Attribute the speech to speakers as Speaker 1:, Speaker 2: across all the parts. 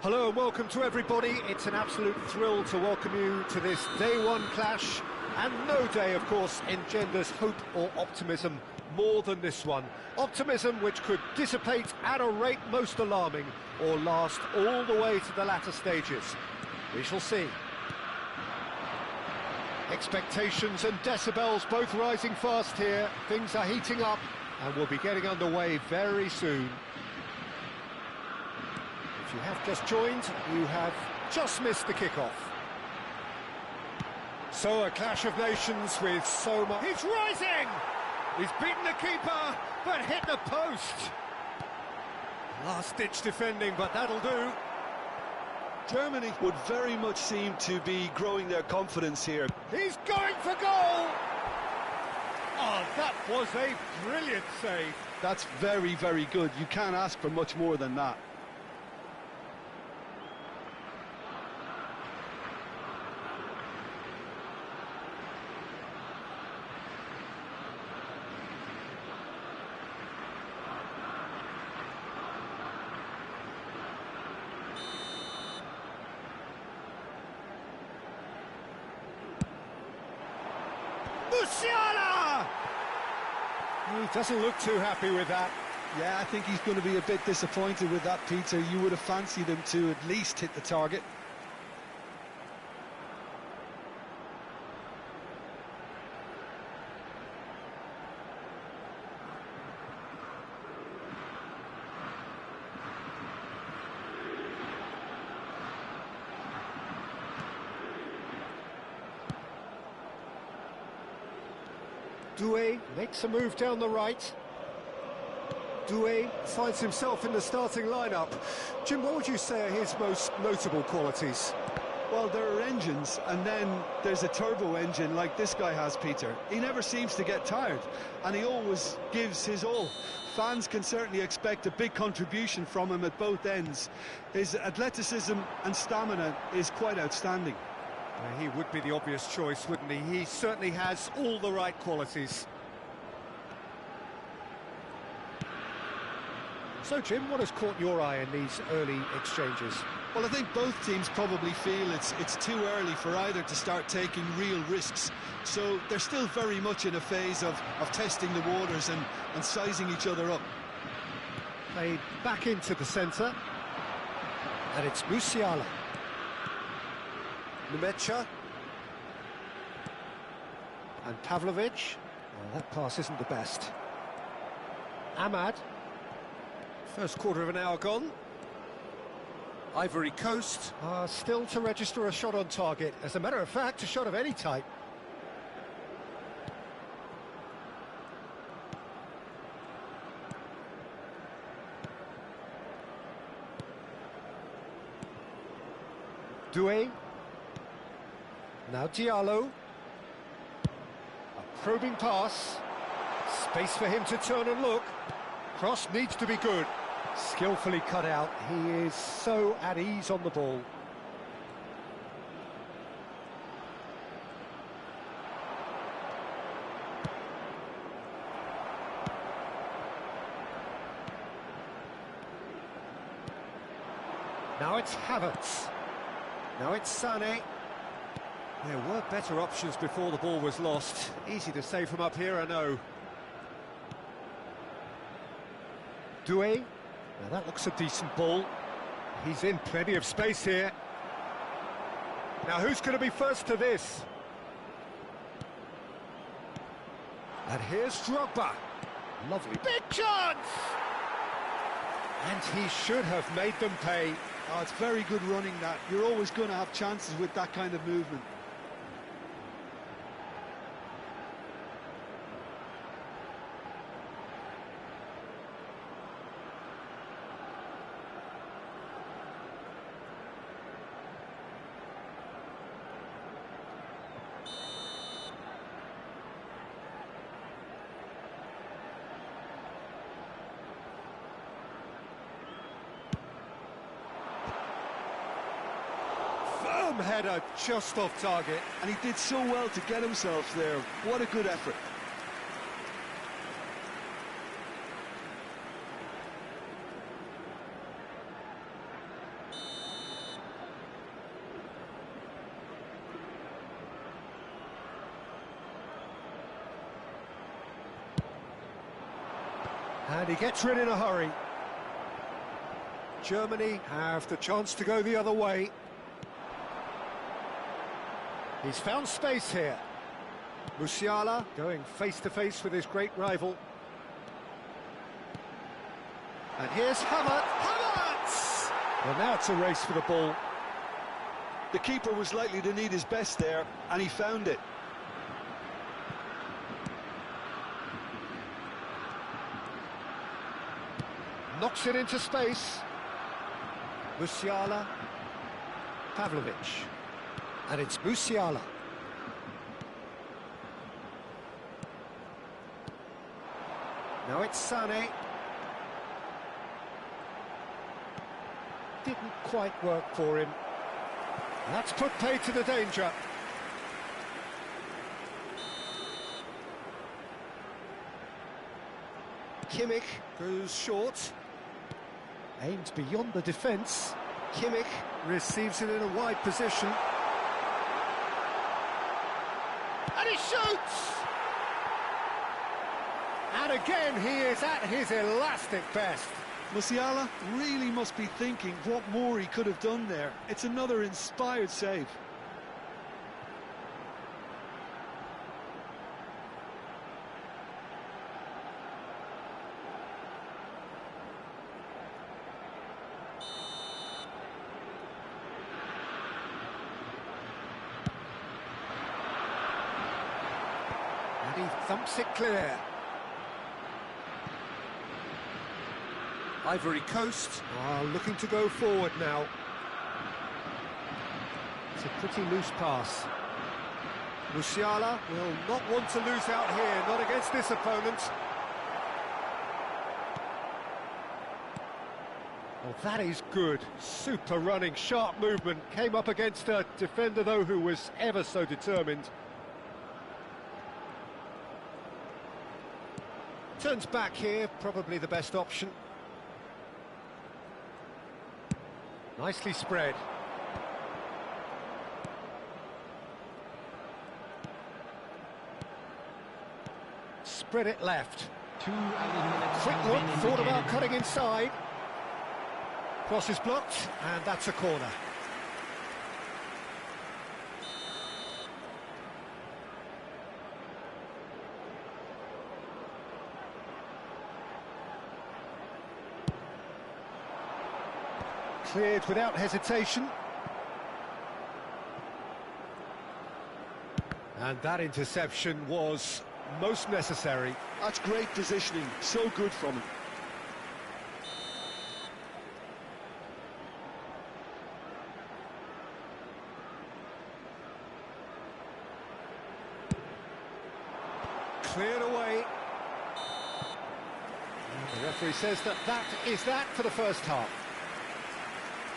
Speaker 1: Hello and welcome to everybody. It's an absolute thrill to welcome you to this day one clash, and no day, of course, engenders hope or optimism more than this one. Optimism which could dissipate at a rate most alarming or last all the way to the latter stages. We shall see. Expectations and decibels both rising fast here. Things are heating up and we'll be getting underway very soon. If you have just joined, you have just missed the kickoff. So a clash of nations with so much... He's rising! He's beaten the keeper, but hit the post. Last-ditch defending, but that'll do.
Speaker 2: Germany would very much seem to be growing their confidence here.
Speaker 1: He's going for goal! Oh, that was a brilliant save.
Speaker 2: That's very, very good. You can't ask for much more than that.
Speaker 1: Musiala! He doesn't look too happy with that.
Speaker 2: Yeah, I think he's going to be a bit disappointed with that, Peter. You would have fancied him to at least hit the target.
Speaker 1: Doué makes a move down the right. Doué finds himself in the starting lineup. Jim, what would you say are his most notable qualities?
Speaker 2: Well, there are engines, and then there's a turbo engine like this guy has, Peter. He never seems to get tired, and he always gives his all. Fans can certainly expect a big contribution from him at both ends. His athleticism and stamina is quite outstanding.
Speaker 1: He would be the obvious choice, wouldn't he? He certainly has all the right qualities. So, Jim, what has caught your eye in these early exchanges?
Speaker 2: Well, I think both teams probably feel it's too early for either to start taking real risks. So they're still very much in a phase of testing the waters and sizing each other up.
Speaker 1: Played back into the centre. And it's Musiala. Numecha. And Pavlovic. Well, that pass isn't the best. Ahmad. First quarter of an hour gone. Ivory Coast are still to register a shot on target. As a matter of fact, a shot of any type. Doué. Now Diallo. A probing pass. Space for him to turn and look. Cross needs to be good. Skillfully cut out. He is so at ease on the ball. Now it's Havertz. Now it's Sané. There were better options before the ball was lost. Easy to say from up here, I know. Doué. Now that looks a decent ball. He's in plenty of space here. Now who's going to be first to this? And here's Drogba. Lovely. Big chance! And he should have made them pay.
Speaker 2: Oh, it's very good running that. You're always going to have chances with that kind of movement.
Speaker 1: Header just off target,
Speaker 2: and he did so well to get himself there. What a good effort.
Speaker 1: And he gets rid in a hurry. Germany have the chance to go the other way. He's found space here. Musiala going face-to-face with his great rival. And here's Havertz! Well, now it's a race for the ball.
Speaker 2: The keeper was likely to need his best there, and he found it.
Speaker 1: Knocks it into space. Musiala, Pavlovic, and it's Musiala. Now it's Sané. Didn't quite work for him. That's put paid to the danger. Kimmich goes short. Aims beyond the defence. Kimmich receives it in a wide position. And he shoots! And again, he is at his elastic best.
Speaker 2: Musiala really must be thinking what more he could have done there. It's another inspired save.
Speaker 1: And he thumps it clear. Ivory Coast are looking to go forward now. It's a pretty loose pass. Musiala will not want to lose out here, not against this opponent. Well, that is good. Super running, sharp movement. Came up against a defender, though, who was ever so determined. Turns back here, probably the best option. Nicely spread. Spread it left. Quick look, thought about cutting inside. Cross is blocked, and that's a corner. Cleared without hesitation. And that interception was most necessary.
Speaker 2: That's great positioning, so good from him.
Speaker 1: Cleared away. And the referee says that is that for the first half.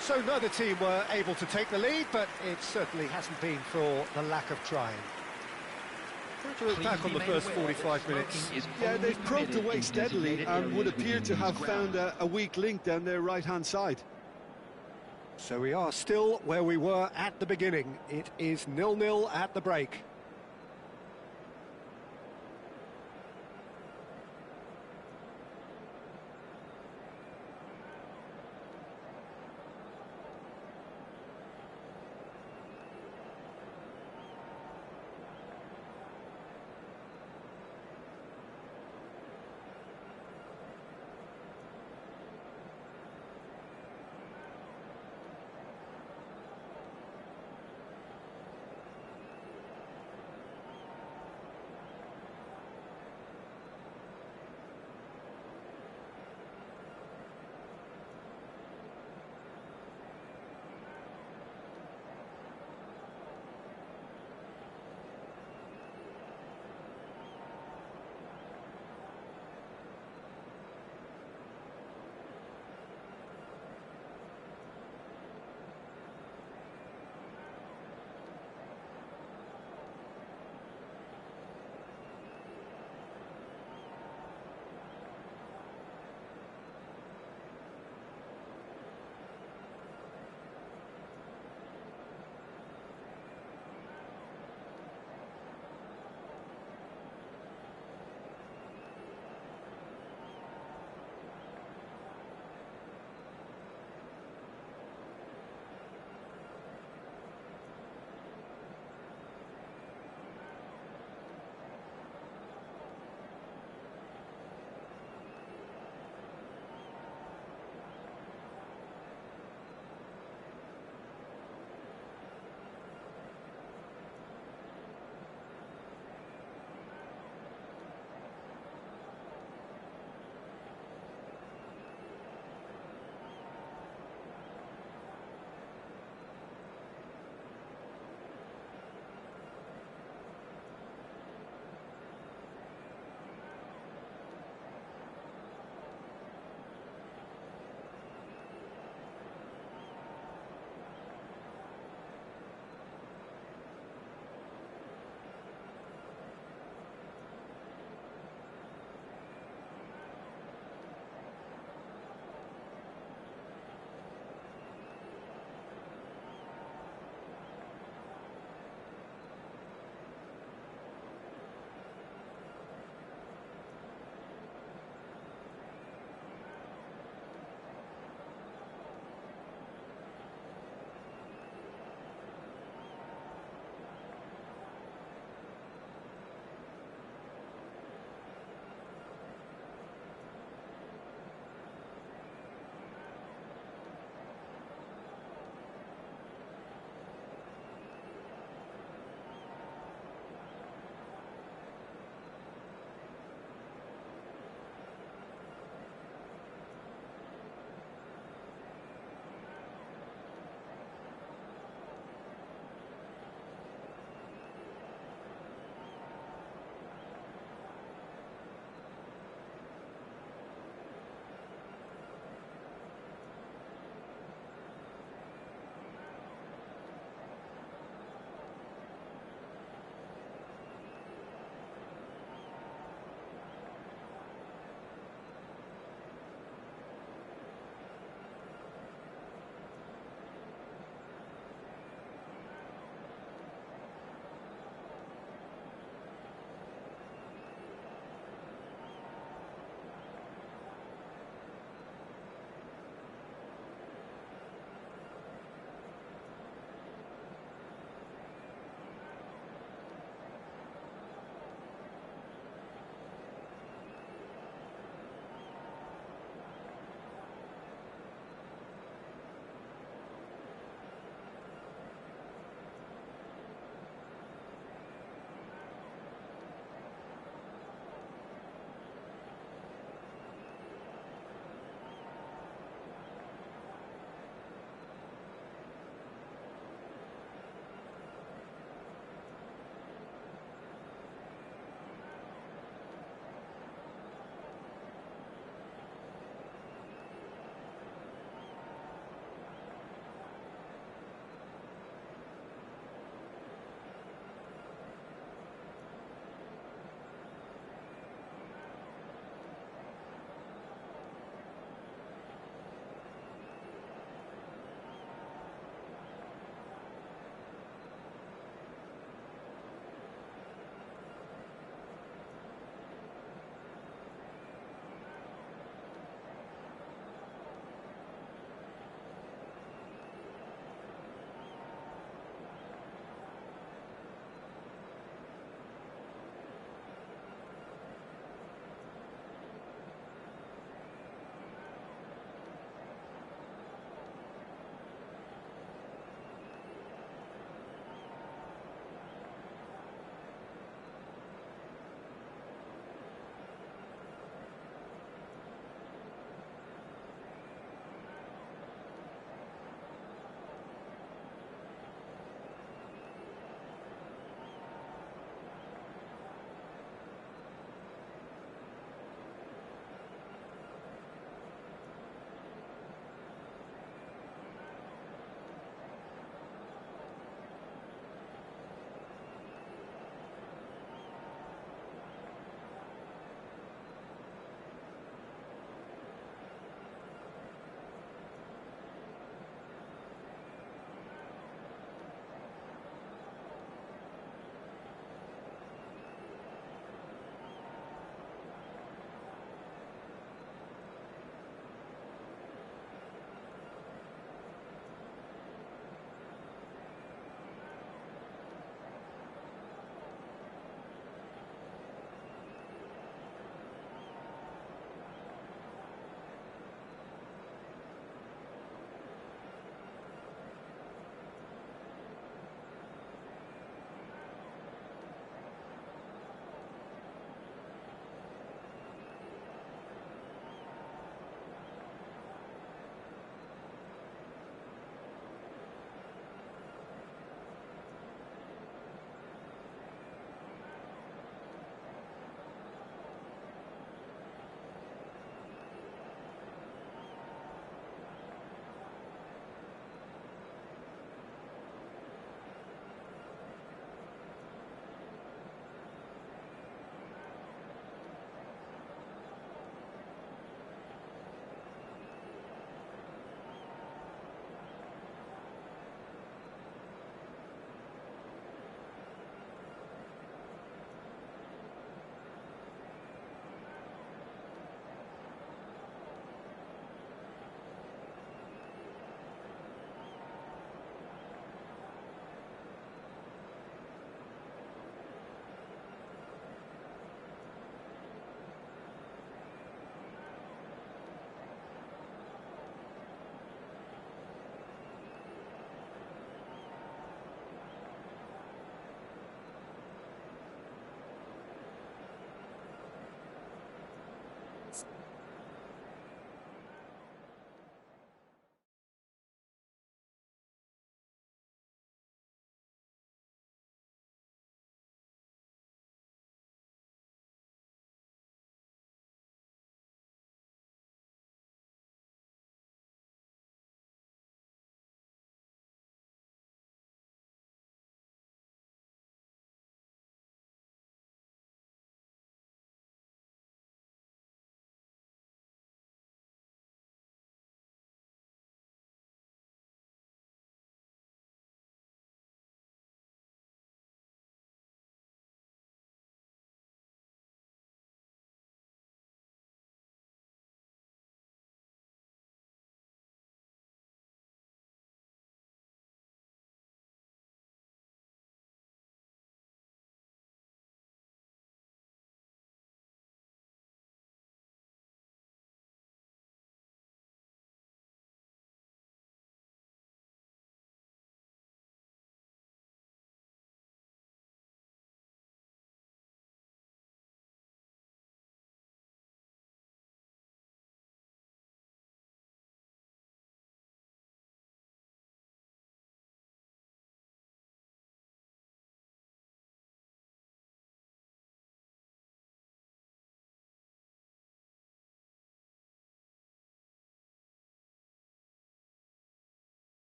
Speaker 1: So neither team were able to take the lead, but it certainly hasn't been for the lack of trying. To look back on the first 45 minutes.
Speaker 2: Yeah, they've probed away steadily and would appear to have found a weak link down their right-hand side.
Speaker 1: So we are still where we were at the beginning. It is 0-0 at the break.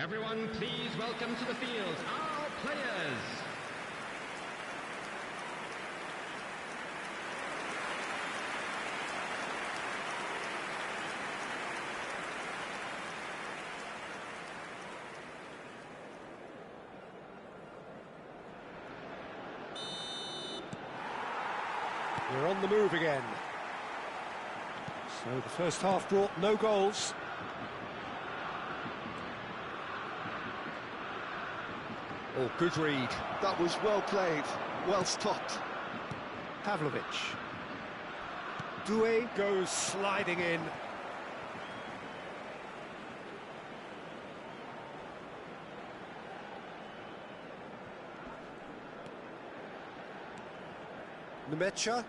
Speaker 3: Everyone, please welcome to the field our players.
Speaker 1: We're on the move again. So the first half brought no goals. Oh, good read.
Speaker 2: That was well played, well stopped.
Speaker 1: Pavlovic. Doué goes sliding in. Nemecha.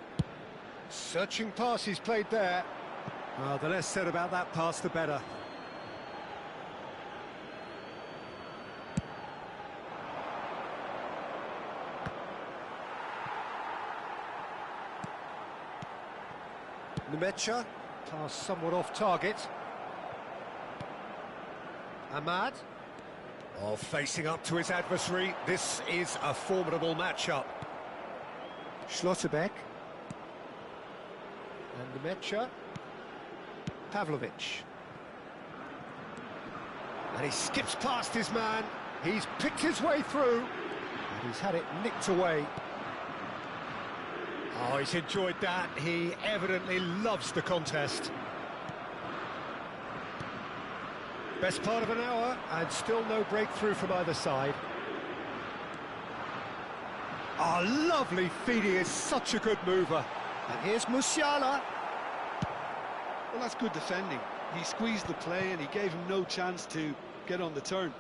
Speaker 1: Searching pass he's played there. Well, the less said about that pass, the better. Nemecha, pass somewhat off target. Ahmad. Oh, facing up to his adversary. This is a formidable matchup. Schlotterbeck. And Nemecha. Pavlovic. And he skips past his man. He's picked his way through. And he's had it nicked away. Oh, he's enjoyed that. He evidently loves the contest. Best part of an hour, and still no breakthrough from either side. Oh, lovely feeding, is such a good mover. And here's Musiala.
Speaker 2: Well, that's good defending. He squeezed the play and he gave him no chance to get on the turn.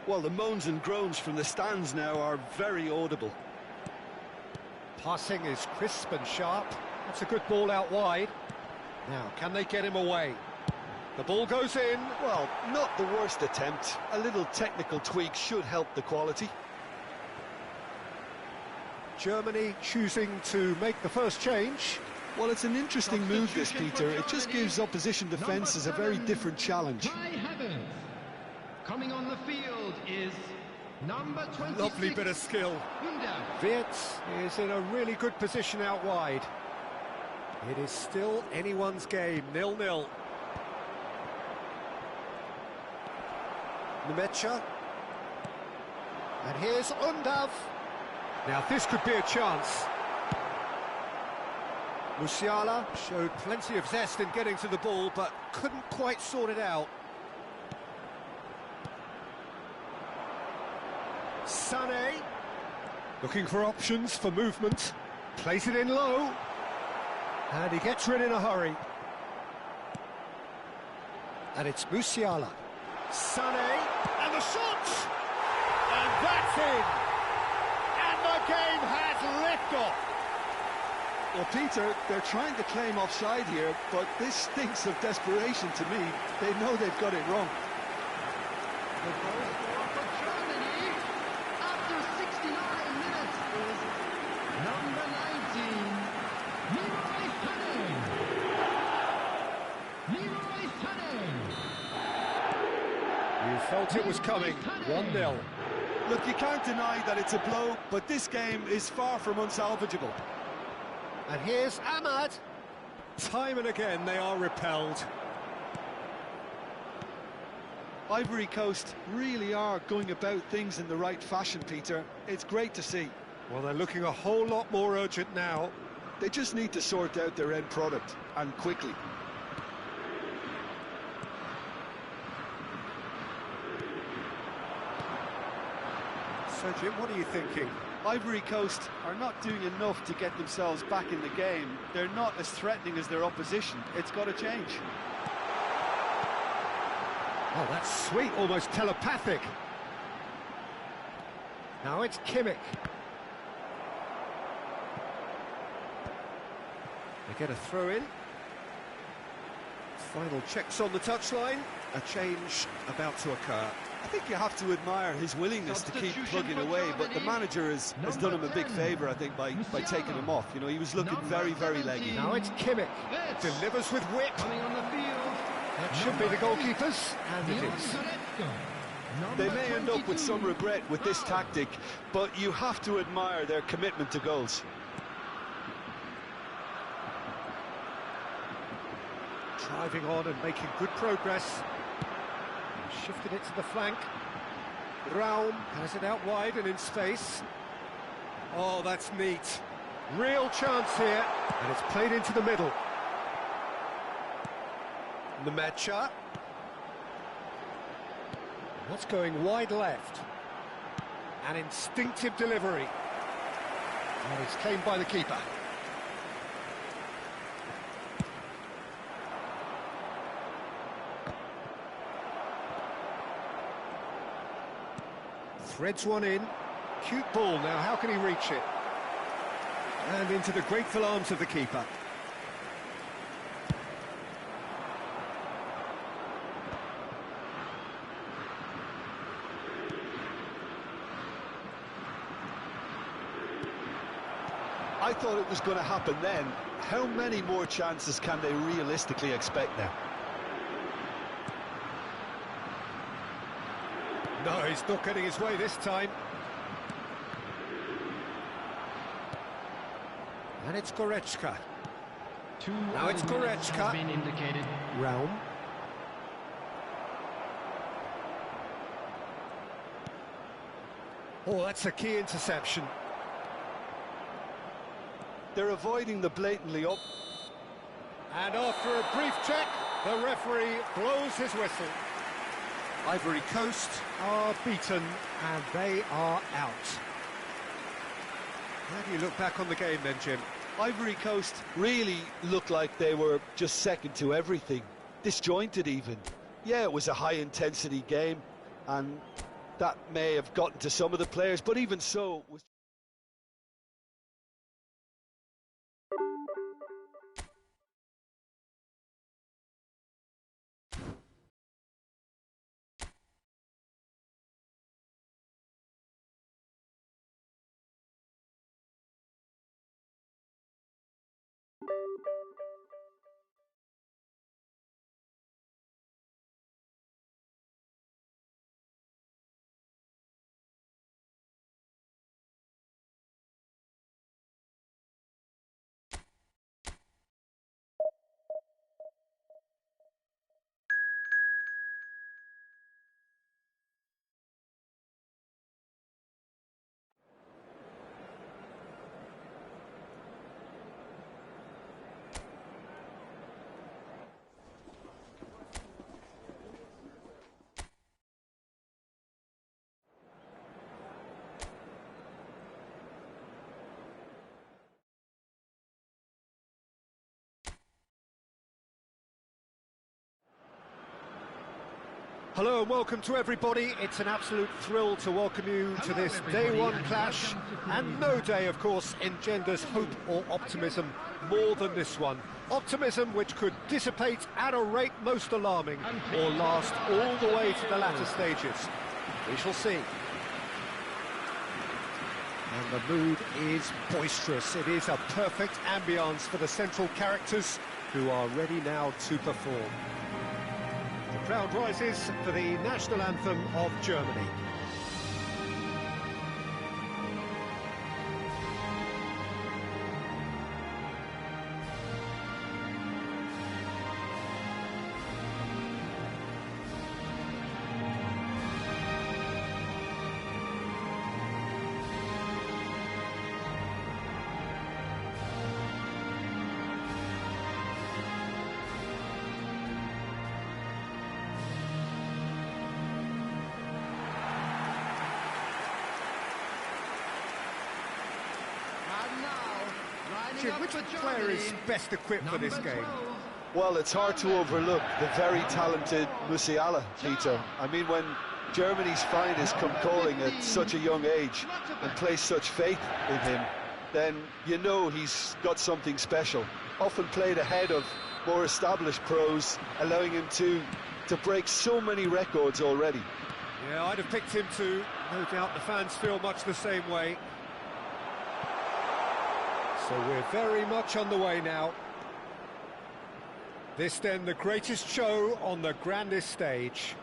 Speaker 2: Well, the moans and groans from the stands now are very audible.
Speaker 1: Passing is crisp and sharp. That's a good ball out wide. Now, can they get him away? The ball goes in.
Speaker 2: Well, not the worst attempt. A little technical tweak should help the quality.
Speaker 1: Germany choosing to make the first change.
Speaker 2: Well, it's an interesting move, this, Peter. It just gives opposition defences a very different challenge.
Speaker 3: Coming on the field is number 26.
Speaker 1: Lovely bit of skill. Wirtz is in a really good position out wide. It is still anyone's game, 0-0. Nemecha. And here's Undav. Now this could be a chance. Musiala showed plenty of zest in getting to the ball, but couldn't quite sort it out. Sané, looking for options for movement, plays it in low, and he gets rid in a hurry. And it's Musiala. Sané, and the shot! And that's in! And the game has liftoff!
Speaker 2: Well, Peter, they're trying to claim offside here, but this stinks of desperation to me. They know they've got it wrong.
Speaker 1: You felt it was coming, 1-0.
Speaker 2: Look, you can't deny that it's a blow, but this game is far from unsalvageable.
Speaker 1: And here's Ahmad. Time and again they are repelled.
Speaker 2: Ivory Coast really are going about things in the right fashion, Peter. It's great to see.
Speaker 1: Well, they're looking a whole lot more urgent now.
Speaker 2: They just need to sort out their end product, and quickly.
Speaker 1: So, Jim, what are you thinking?
Speaker 2: Ivory Coast are not doing enough to get themselves back in the game. They're not as threatening as their opposition. It's got to change.
Speaker 1: Oh, that's sweet, almost telepathic. Now it's Kimmich. They get a throw in. Final checks on the touchline. A change about to occur.
Speaker 2: I think you have to admire his willingness to keep plugging away, but the manager has done him a big favour, I think, by taking him off. You know, he was looking very, very leggy.
Speaker 1: Now it's Kimmich, delivers with whip.
Speaker 3: Coming on the field.
Speaker 1: That should be the goalkeepers, and it is.
Speaker 2: They may end up with some regret with this tactic, but you have to admire their commitment to goals.
Speaker 1: Driving on and making good progress. Shifted it to the flank. Raum has it out wide and in space. Oh, that's neat. Real chance here, and it's played into the middle. Nmecha. What's going wide left? An instinctive delivery. And it's claimed by the keeper. Threads one in. Cute ball now, how can he reach it? And into the grateful arms of the keeper.
Speaker 2: I thought it was going to happen then. How many more chances can they realistically expect now?
Speaker 1: No, he's not getting his way this time. And it's Goretzka. Now it's Goretzka.
Speaker 3: Been indicated.
Speaker 1: Raum. Oh, that's a key interception.
Speaker 2: They're avoiding the blatantly up.
Speaker 1: And after a brief check, the referee blows his whistle. Ivory Coast are beaten and they are out. How do you look back on the game then, Jim?
Speaker 2: Ivory Coast really looked like they were just second to everything, disjointed even. Yeah, it was a high-intensity game, and that may have gotten to some of the players, but even so...
Speaker 1: Hello and welcome to everybody. It's an absolute thrill to welcome you to this day one clash, and no day, of course, engenders hope or optimism more than this one. Optimism which could dissipate at a rate most alarming or last all the way to the latter stages. We shall see. And the mood is boisterous. It is a perfect ambience for the central characters who are ready now to perform. The crowd rises for the national anthem of Germany. Jim, which player is best equipped for this game?
Speaker 2: Well, it's hard to overlook the very talented Musiala, Peter. I mean, when Germany's finest come calling at such a young age and place such faith in him, then you know he's got something special. Often played ahead of more established pros, allowing him to break so many records already.
Speaker 1: Yeah, I'd have picked him too. No doubt the fans feel much the same way. So we're very much on the way now. This then the greatest show on the grandest stage.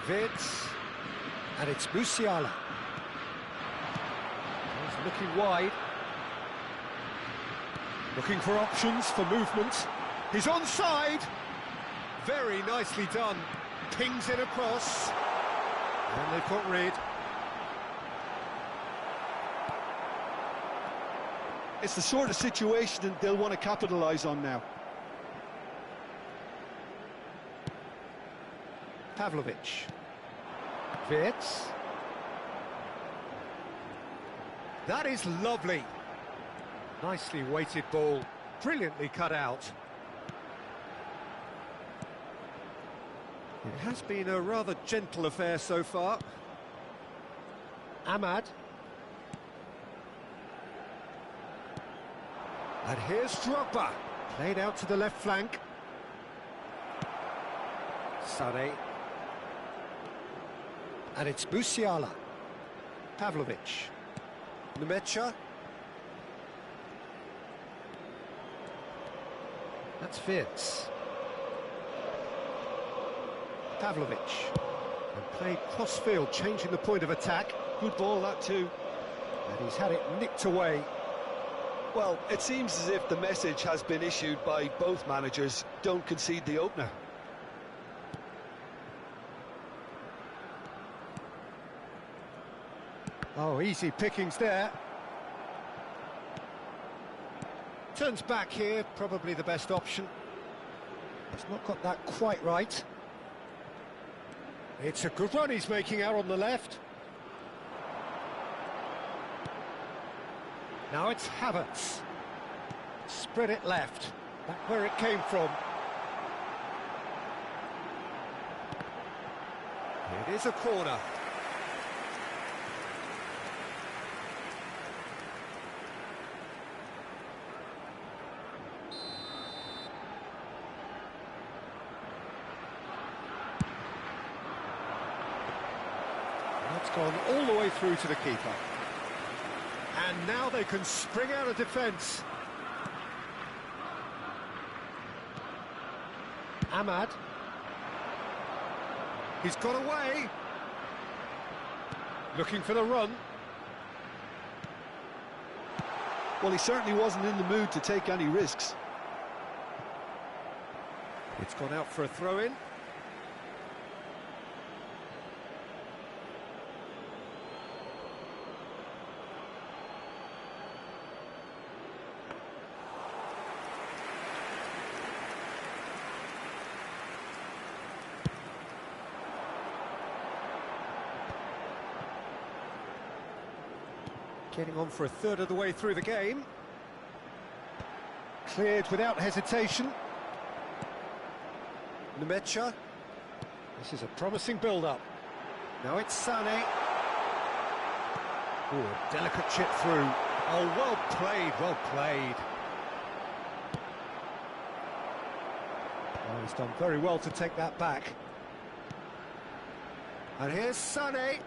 Speaker 1: Vitz, and it's Musiala. He's looking wide. Looking for options for movement. He's onside. Very nicely done. Pings it across. And they've got rid.
Speaker 2: It's the sort of situation that they'll want to capitalise on now.
Speaker 1: Pavlovic. Vitz. That is lovely. Nicely weighted ball. Brilliantly cut out. It has been a rather gentle affair so far. Ahmad. And here's Drogba. Played out to the left flank. Sane. And it's Musiala. Pavlovic. Nemecha. That's Vitz. Pavlovic. And played cross-field, changing the point of attack.
Speaker 2: Good ball, that too.
Speaker 1: And he's had it nicked away.
Speaker 2: Well, it seems as if the message has been issued by both managers. Don't concede the opener.
Speaker 1: Oh, easy pickings there. Turns back here, probably the best option. He's not got that quite right. It's a good run he's making out on the left. Now it's Havertz. Spread it left. Back where it came from. It is a corner. That's gone all the way through to the keeper. And now they can spring out of defence. Ahmad. He's got away. Looking for the run.
Speaker 2: Well, he certainly wasn't in the mood to take any risks.
Speaker 1: It's gone out for a throw-in. Getting on for a third of the way through the game. Cleared without hesitation. Nemecha. This is a promising build-up. Now it's Sane. Oh, a delicate chip through. Oh, well played, well played. Oh, he's done very well to take that back. And here's Sane.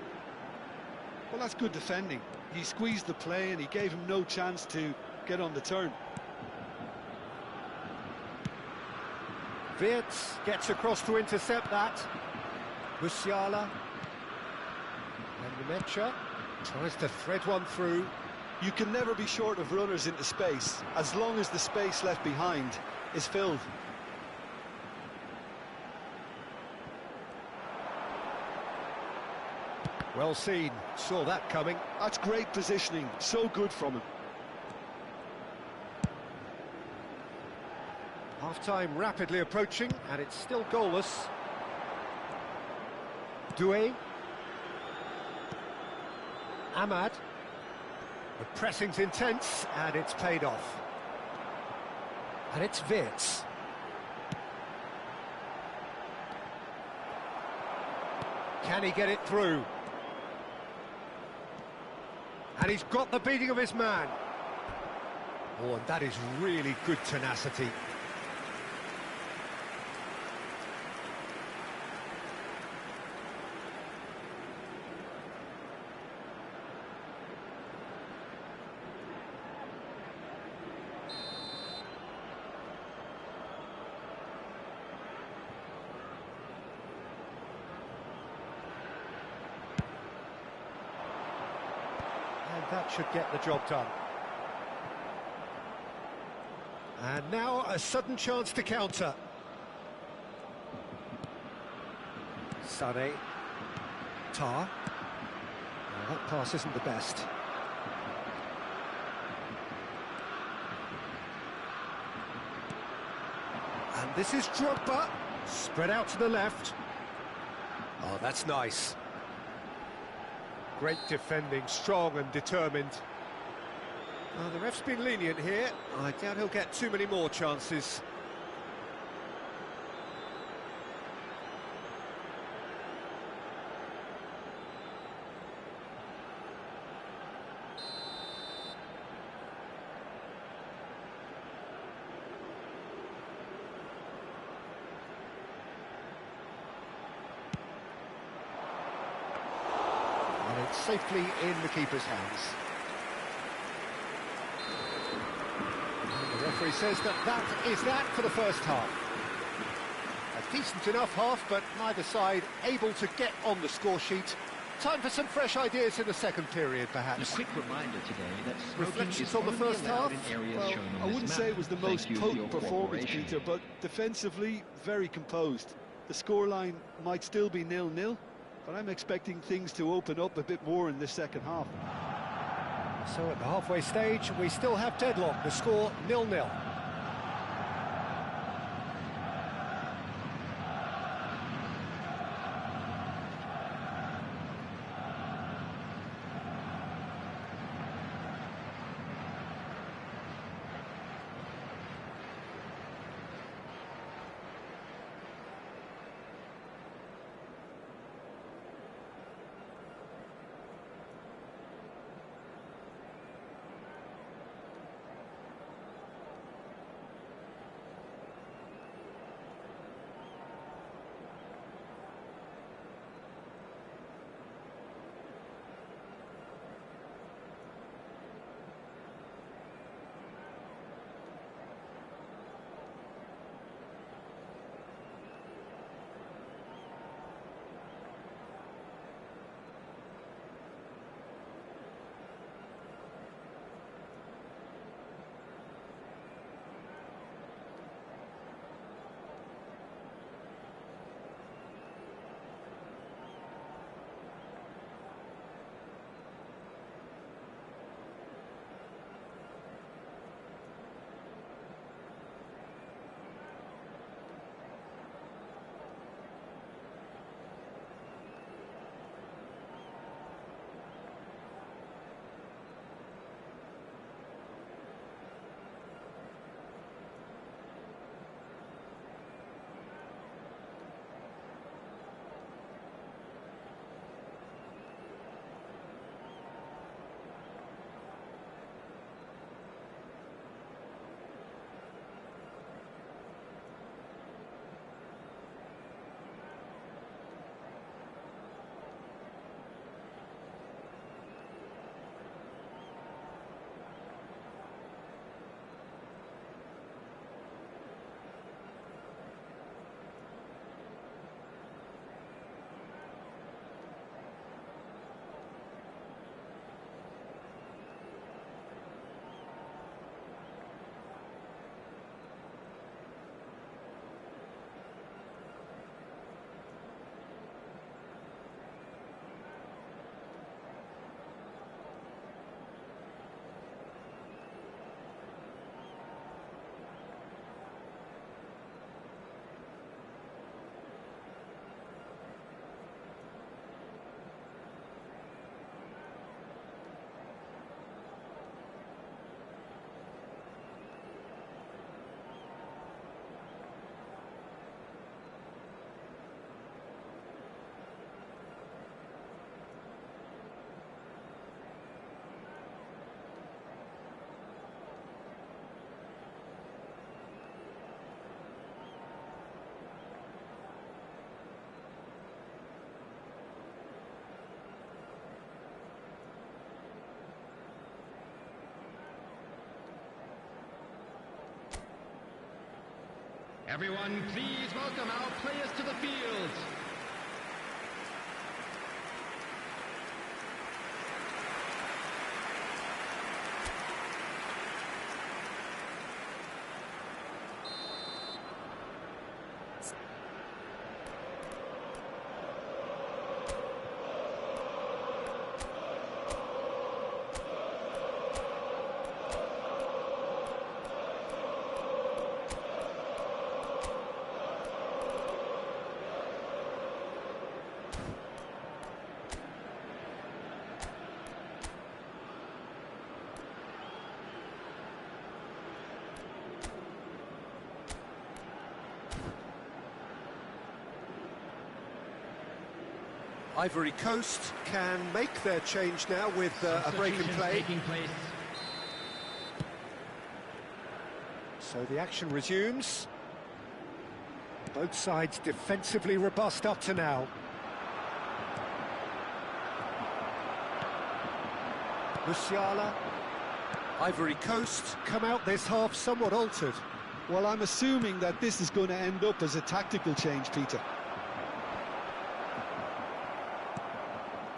Speaker 2: Well, that's good defending. He squeezed the play and he gave him no chance to get on the turn.
Speaker 1: Vitz gets across to intercept that. Musiala. And Nemecha tries to thread one through.
Speaker 2: You can never be short of runners into space, as long as the space left behind is filled.
Speaker 1: Well seen, saw that coming.
Speaker 2: That's great positioning, so good from him.
Speaker 1: Half-time rapidly approaching, and it's still goalless. Doué. Ahmad. The pressing's intense, and it's paid off. And it's Vitz. Can he get it through? And he's got the beating of his man. Oh, and that is really good tenacity. And that should get the job done. And now a sudden chance to counter. Sané. Tar. Well, that pass isn't the best. And this is Drogba. Spread out to the left. Oh, that's nice. Great defending, strong and determined. Well, the ref's been lenient here. I doubt he'll get too many more chances. And it's safely in the keeper's hands. The referee says that is that for the first half. A decent enough half, but neither side able to get on the score sheet. Time for some fresh ideas in the second period, perhaps.
Speaker 3: A quick reminder today that
Speaker 1: Reflections on the first half?
Speaker 2: Well, I wouldn't say it was the most potent performance, Peter, but defensively, very composed. The scoreline might still be 0-0, but I'm expecting things to open up a bit more in this second half.
Speaker 1: So at the halfway stage, we still have deadlock. The score 0-0.
Speaker 3: Everyone, please welcome our players to the field.
Speaker 1: Ivory Coast can make their change now with a break in play.
Speaker 3: Taking place.
Speaker 1: So the action resumes. Both sides defensively robust up to now. Musiala. Ivory Coast come out this half somewhat altered.
Speaker 2: Well, I'm assuming that this is going to end up as a tactical change, Peter.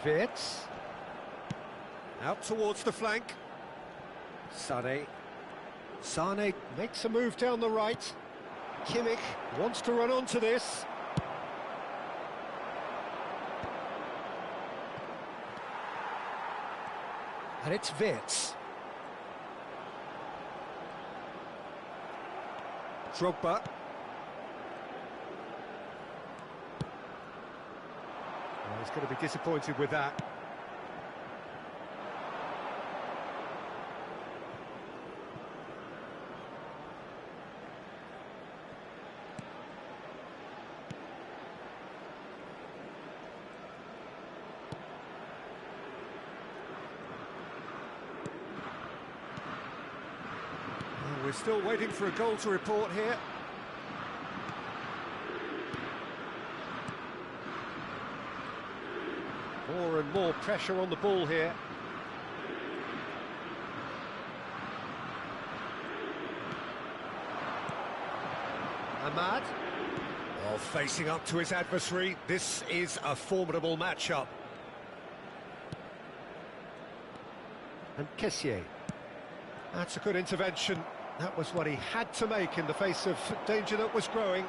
Speaker 1: Wirtz. Out towards the flank. Sane makes a move down the right. Kimmich wants to run onto this. And it's Wirtz. Drogba. Well, he's going to be disappointed with that. Well, we're still waiting for a goal to report here. More and more pressure on the ball here. Ahmad. Well, facing up to his adversary, this is a formidable matchup. And Kessié. That's a good intervention. That was what he had to make in the face of danger that was growing.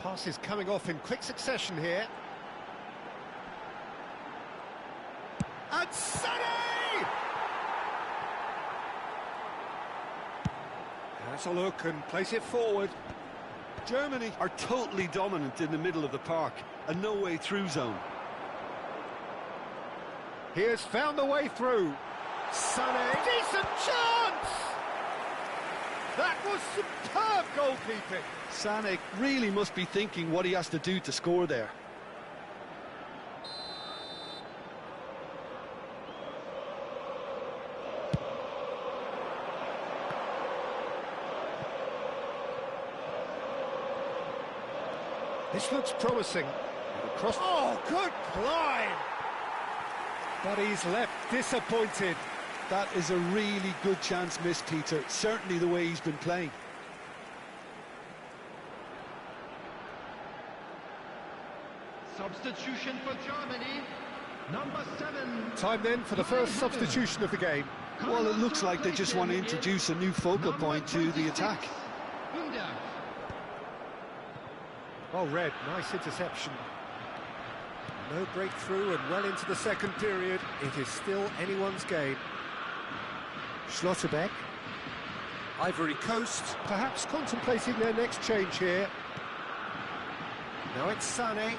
Speaker 1: Passes coming off in quick succession here. And Sané! Has a look and plays it forward.
Speaker 2: Germany are totally dominant in the middle of the park, a no-way through zone.
Speaker 1: He has found the way through. Sané, decent chance! That was superb goalkeeping.
Speaker 2: Sané really must be thinking what he has to do to score there.
Speaker 1: This looks promising. Across. Oh, good climb! But he's left disappointed.
Speaker 2: That is a really good chance missed, Peter. Certainly the way he's been playing.
Speaker 3: Substitution for Germany. Number 7.
Speaker 1: Time then for the first substitution of the game.
Speaker 2: Well, it looks like they just want to introduce a new focal point to the attack.
Speaker 1: Well read, nice interception. No breakthrough and well into the second period. It is still anyone's game. Schlotterbeck. Ivory Coast, perhaps contemplating their next change here. Now it's Sané.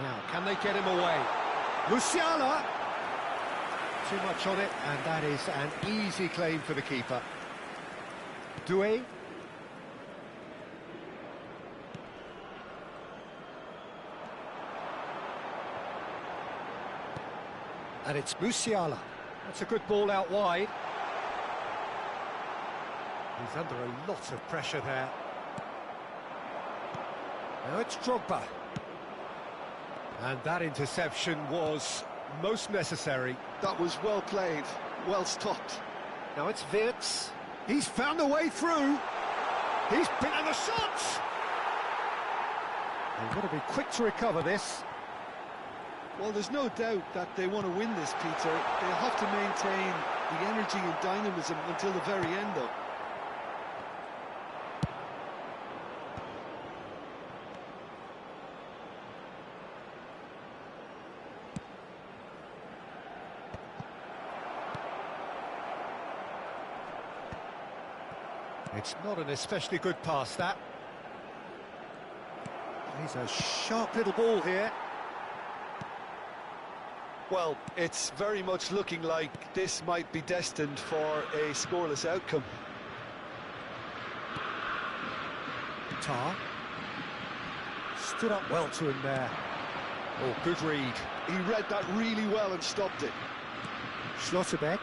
Speaker 1: Now, can they get him away? Musiala! Too much on it, and that is an easy claim for the keeper. Doué. And it's Musiala. That's a good ball out wide. He's under a lot of pressure there. Now it's Drogba. And that interception was most necessary.
Speaker 2: That was well played, well stopped.
Speaker 1: Now it's Wirtz. He's found a way through. He's been... And the shot! They've got to be quick to recover this.
Speaker 2: Well, there's no doubt that they want to win this, Peter. They'll have to maintain the energy and dynamism until the very end, though.
Speaker 1: It's not an especially good pass, that. He's a sharp little ball here.
Speaker 2: Well, it's very much looking like this might be destined for a scoreless outcome.
Speaker 1: Tar stood up well to him there. Oh, good read.
Speaker 2: He read that really well and stopped it.
Speaker 1: Schlotterbeck.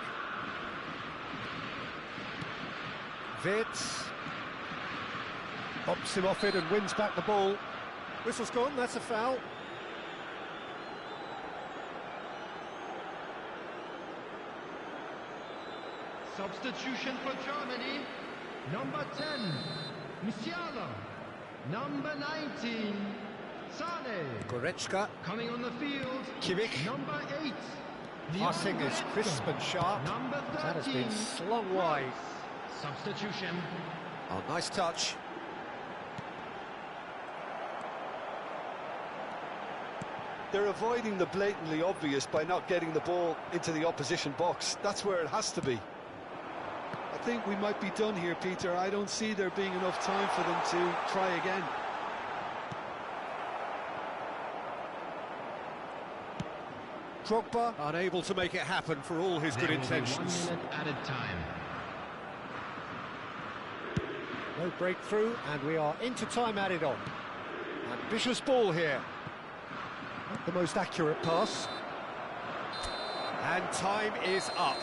Speaker 1: Witz bumps him off it and wins back the ball. Whistle's gone, that's a foul.
Speaker 3: Substitution for Germany. Number 10, Musiala. Number 19, Sane.
Speaker 1: Goretzka.
Speaker 3: Coming on the field,
Speaker 1: Kimmich.
Speaker 3: number 8.
Speaker 1: Passing is crisp and sharp.
Speaker 3: Number 13.
Speaker 1: That has been slung wide.
Speaker 3: Substitution.
Speaker 1: Oh, nice touch.
Speaker 2: They're avoiding the blatantly obvious by not getting the ball into the opposition box. That's where it has to be. I think we might be done here, Peter. I don't see there being enough time for them to try again.
Speaker 1: Drogba unable to make it happen for all his good intentions.
Speaker 3: 1 minute added time.
Speaker 1: No breakthrough, and we are into time added on. Ambitious ball here. Not the most accurate pass. And time is up.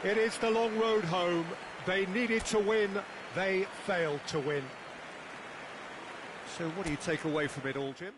Speaker 1: It is the long road home. They needed to win, they failed to win. So what do you take away from it all, Jim?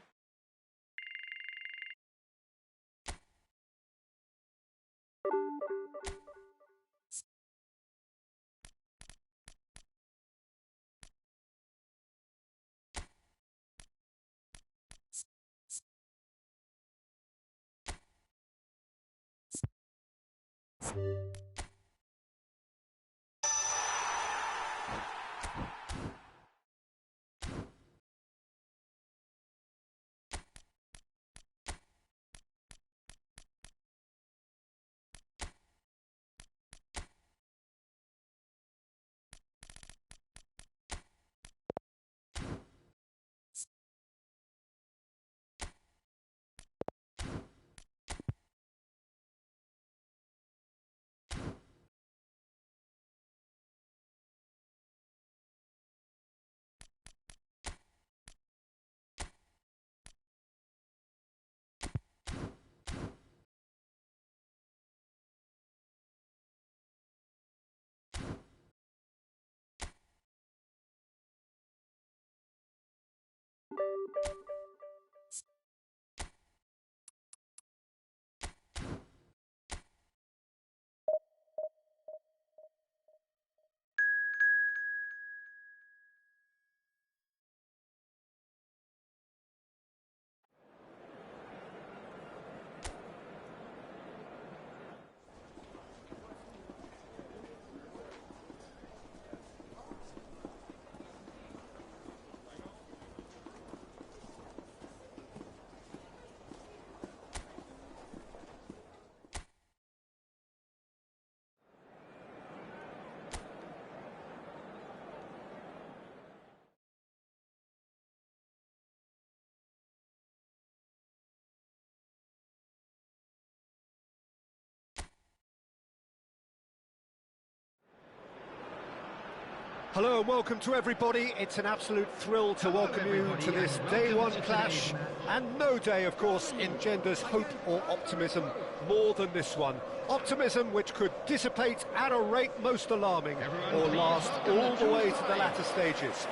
Speaker 1: Hello and welcome to everybody. It's an absolute thrill to welcome you to this day one clash. And no day, of course, engenders hope or optimism more than this one. Optimism which could dissipate at a rate most alarming or last all the way to the latter stages.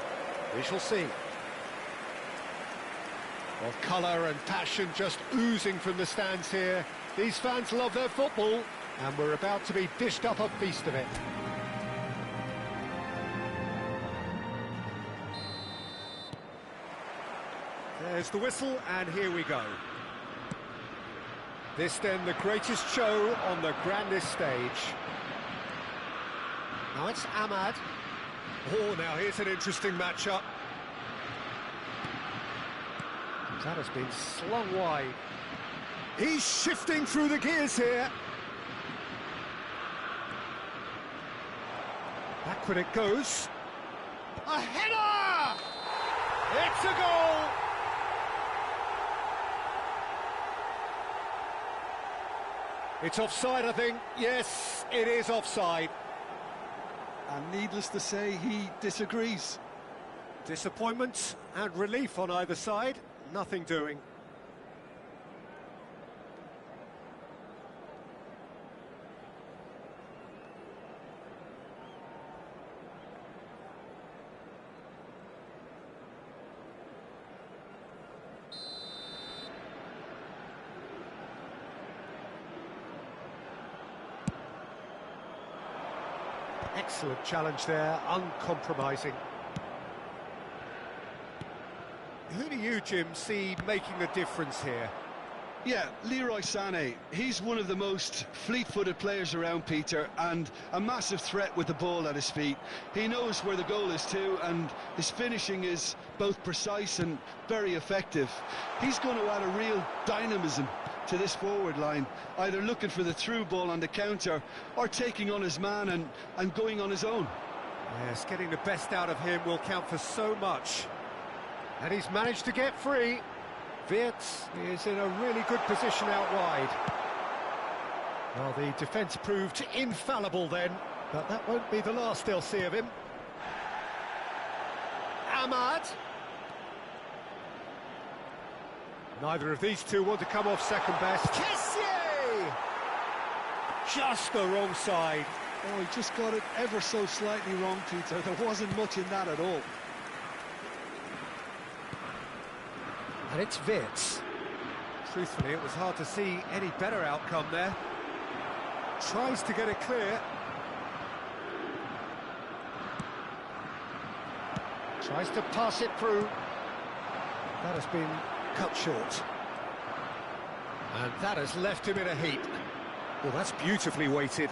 Speaker 1: We shall see. Well, colour and passion just oozing from the stands here. These fans love their football and we're about to be dished up a feast of it. There's the whistle, and here we go. This then the greatest show on the grandest stage. Now it's Ahmad. Oh, now here's an interesting matchup. That has been slung wide. He's shifting through the gears here. Backward it goes. A header! It's a goal! It's offside, I think. Yes, it is offside.
Speaker 2: And needless to say, he disagrees.
Speaker 1: Disappointment and relief on either side. Nothing doing. Excellent challenge there, uncompromising. Who do you, Jim, see making a difference here?
Speaker 2: Yeah, Leroy Sané. He's one of the most fleet-footed players around, Peter, and a massive threat with the ball at his feet. He knows where the goal is too, and his finishing is both precise and very effective. He's going to add a real dynamism to this forward line, either looking for the through ball on the counter or taking on his man and going on his own.
Speaker 1: Yes, getting the best out of him will count for so much. And he's managed to get free. Wirtz is in a really good position out wide. Well, the defence proved infallible then, but that won't be the last they'll see of him. Ahmad. Neither of these two want to come off second best. Kessié! Just the wrong side.
Speaker 2: Oh, he just got it ever so slightly wrong, Peter. There wasn't much in that at all.
Speaker 1: And it's Wirtz. Truthfully, it was hard to see any better outcome there. Tries to get it clear. Tries to pass it through. That has been cut short. And that has left him in a heap. Well, that's beautifully weighted.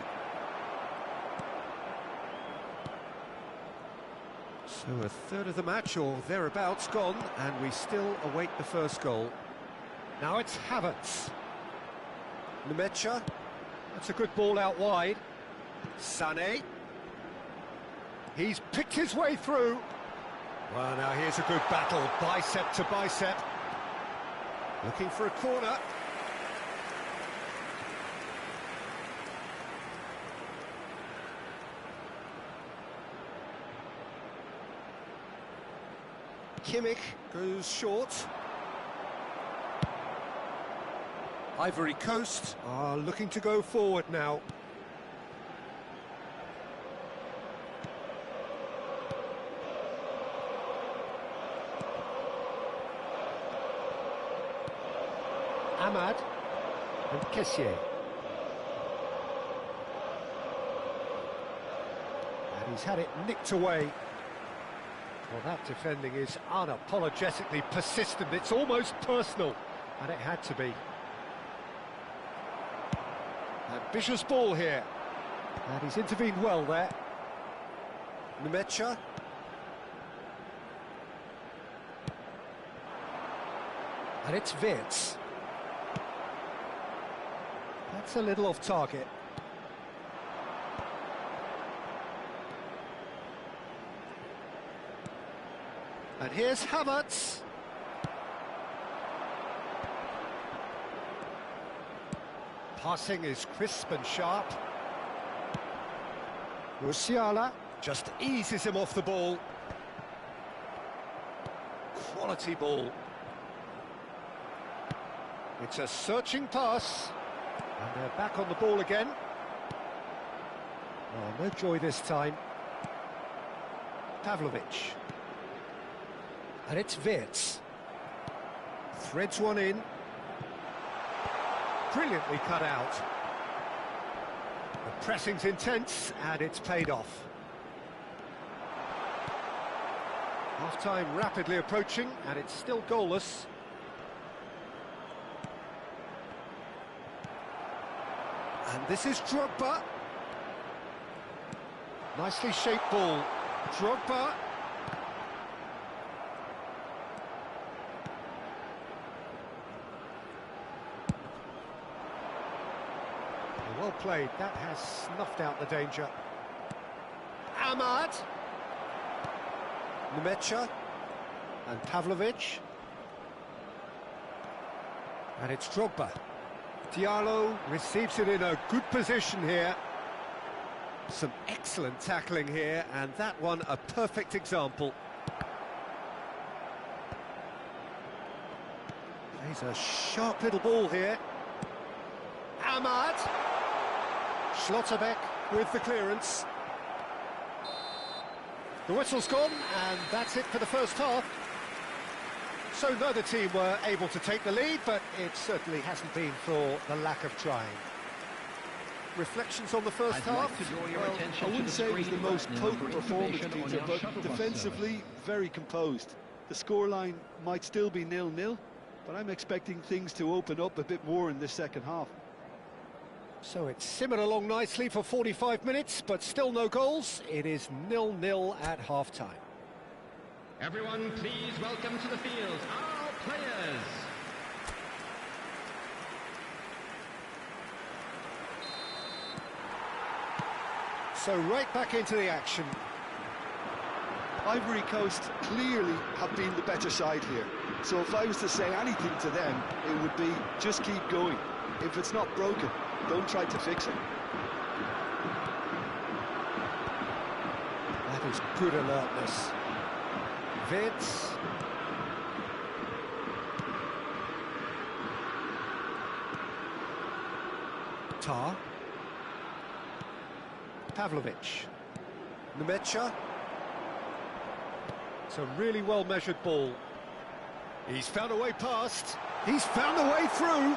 Speaker 1: So a third of the match, or thereabouts, gone, and we still await the first goal. Now it's Havertz. Nmecha. That's a good ball out wide. Sané. He's picked his way through. Well, now here's a good battle, bicep to bicep. Looking for a corner. Kimmich goes short. Ivory Coast are looking to go forward now. Ahmad and Kessié. And he's had it nicked away. Well, that defending is unapologetically persistent. It's almost personal, and it had to be. Ambitious ball here. And he's intervened well there. Nmecha. And it's Wirtz. That's a little off target. And here's Havertz. Passing is crisp and sharp. Musiala just eases him off the ball. Quality ball. It's a searching pass. And they're back on the ball again. Oh, no joy this time. Pavlovic. And it's Wirtz. Threads one in. Brilliantly cut out. The pressing's intense, and it's paid off. Half-time rapidly approaching, and it's still goalless. And this is Drogba. Nicely shaped ball. Drogba. Well played. That has snuffed out the danger. Ahmad. Nemecha. And Pavlovic. And it's Drogba. Diallo receives it in a good position here. Some excellent tackling here, and that one a perfect example. Plays a sharp little ball here. Ahmad. Schlotterbeck with the clearance. The whistle's gone, and that's it for the first half. So neither team were able to take the lead, but it certainly hasn't been for the lack of trying. Reflections on the 1st half?
Speaker 2: Well, I wouldn't say it was the most potent performance, Peter, but defensively, very composed. The scoreline might still be 0-0, but I'm expecting things to open up a bit more in this second half.
Speaker 1: So it's simmered along nicely for 45 minutes, but still no goals. It is 0-0 at half-time.
Speaker 3: Everyone, please welcome to the field our players.
Speaker 1: So right back into the action.
Speaker 2: Ivory Coast clearly have been the better side here. So if I was to say anything to them, it would be just keep going. If it's not broken, don't try to fix it.
Speaker 1: That is good alertness. Vids. Tar. Pavlovic. Nemecha. It's a really well-measured ball. He's found a way past. He's found a way through.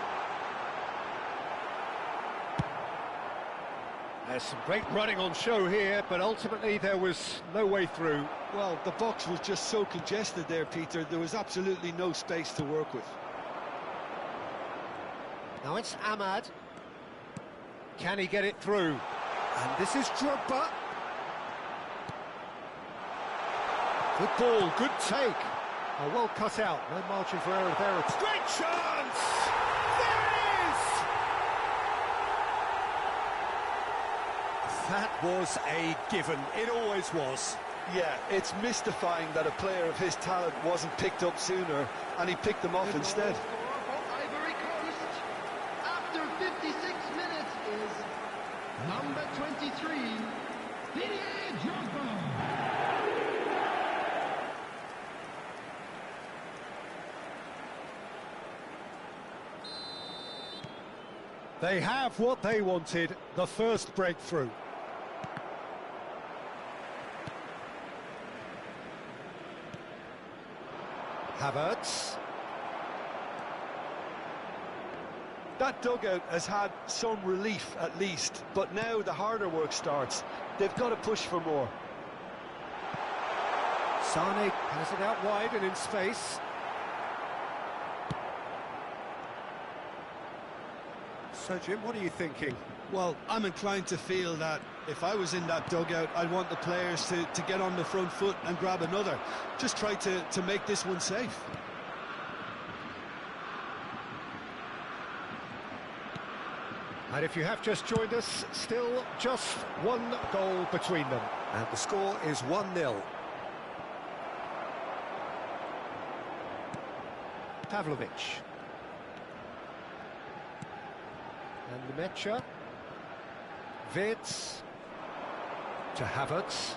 Speaker 1: There's some great running on show here, but ultimately there was no way through.
Speaker 2: Well, the box was just so congested there, Peter. There was absolutely no space to work with.
Speaker 1: Now it's Ahmad. Can he get it through? And this is Drogba. Good ball, good take. Oh, well cut out, no margin for error there. Great chance! There it is! That was a given, it always was.
Speaker 2: Yeah, it's mystifying that a player of his talent wasn't picked up sooner, and he picked them off instead.
Speaker 3: Ivory Coast, after 56 minutes, is number 23, Didier Drogba.
Speaker 1: They have what they wanted, the first breakthrough. Havertz.
Speaker 2: That dugout has had some relief at least, but now the harder work starts. They've got to push for more.
Speaker 1: Sane has it out wide and in space. So, Jim, what are you thinking?
Speaker 2: Well, I'm inclined to feel that if I was in that dugout, I'd want the players to get on the front foot and grab another. Just try to make this one safe.
Speaker 1: And if you have just joined us, still just one goal between them. And the score is 1-0. Pavlovic. And Nemecha. Vids. To Havertz.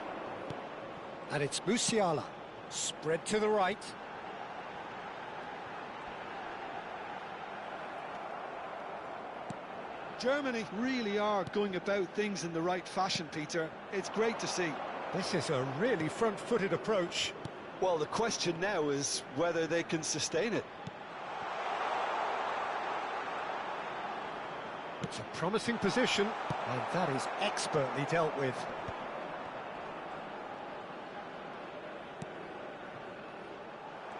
Speaker 1: And it's Musiala. Spread to the right.
Speaker 2: Germany really are going about things in the right fashion, Peter. It's great to see.
Speaker 1: This is a really front-footed approach.
Speaker 2: Well, the question now is whether they can sustain it.
Speaker 1: It's a promising position, and that is expertly dealt with.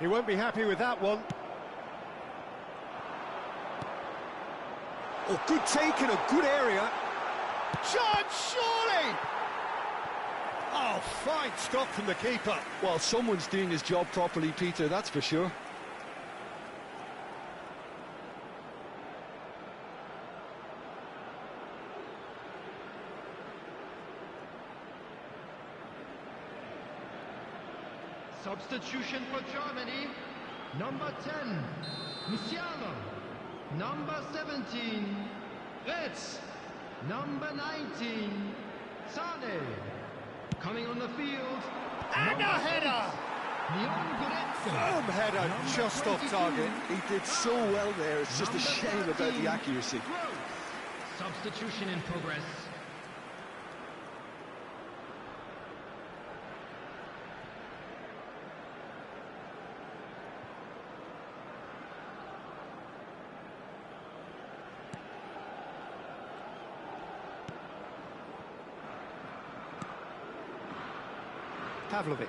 Speaker 1: He won't be happy with that one. Oh, good take in a good area. Chance, surely! Oh, fine stop from the keeper.
Speaker 2: Well, someone's doing his job properly, Peter, that's for sure.
Speaker 3: Substitution for Germany. Number 10, Musiala. Number 17, Retz. Number 19, Sane. Coming on the field.
Speaker 1: And a header! Firm header, just off target.
Speaker 2: He did so well there, it's just a shame about the accuracy.
Speaker 3: Substitution in progress.
Speaker 1: Pavlovic,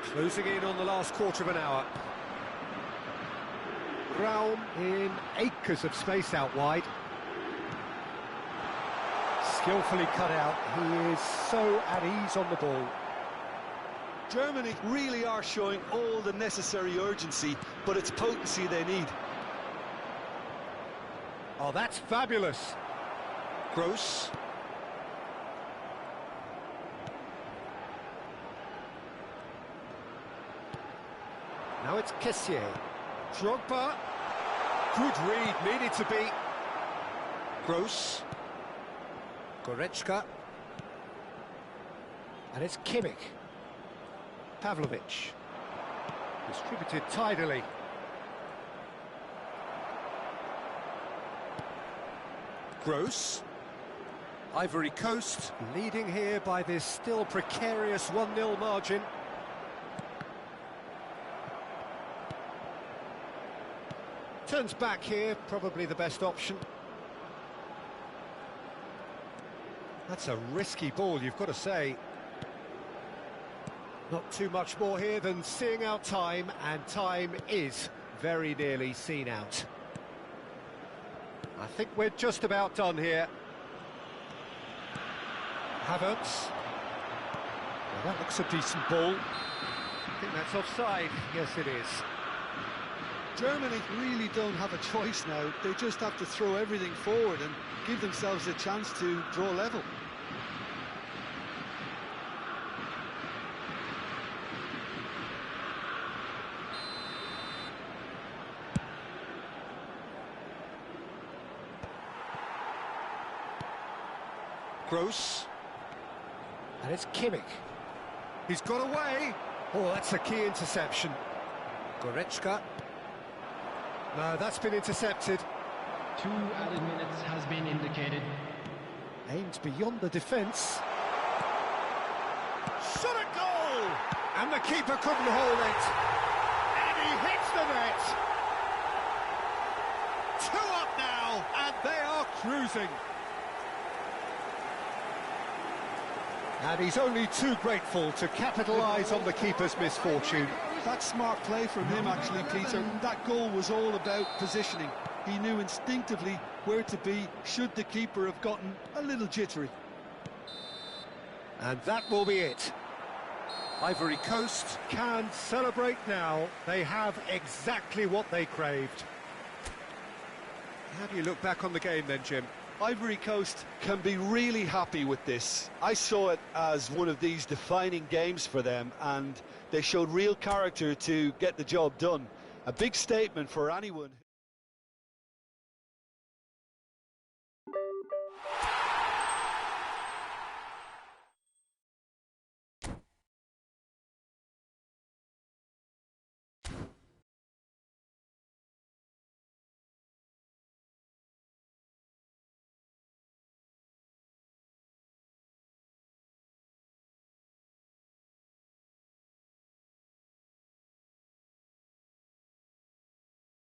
Speaker 1: closing in on the last quarter of an hour. Raum in acres of space out wide. Skillfully cut out, he is so at ease on the ball.
Speaker 2: Germany really are showing all the necessary urgency, but it's potency they need.
Speaker 1: Oh, that's fabulous. Gross. Now it's Kessier. Drogba. Good read, needed to be. Gross. Goretzka. And it's Kimmich. Pavlovic. Distributed tidily. Gross. Ivory Coast leading here by this still precarious 1-0 margin. Turns back here, probably the best option. That's a risky ball, you've got to say. Not too much more here than seeing out time, and time is very nearly seen out. I think we're just about done here. Havertz. Well, that looks a decent ball. I think that's offside. Yes, it is.
Speaker 2: Germany really don't have a choice now. They just have to throw everything forward and give themselves a chance to draw level.
Speaker 1: Gross. And it's Kimmich. He's got away. Oh, that's a key interception. Goretzka. No, that's been intercepted.
Speaker 3: 2 added minutes has been indicated.
Speaker 1: Aimed beyond the defence. Shot a goal! And the keeper couldn't hold it. And he hits the net. 2 up now, and they are cruising. And he's only too grateful to capitalise on the keeper's misfortune.
Speaker 2: That's smart play from him, actually, Peter. That goal was all about positioning. He knew instinctively where to be should the keeper have gotten a little jittery.
Speaker 1: And that will be it. Ivory Coast can celebrate now. They have exactly what they craved. How do you look back on the game then, Jim?
Speaker 2: Ivory Coast can be really happy with this. I saw it as one of these defining games for them, and they showed real character to get the job done. A big statement for anyone.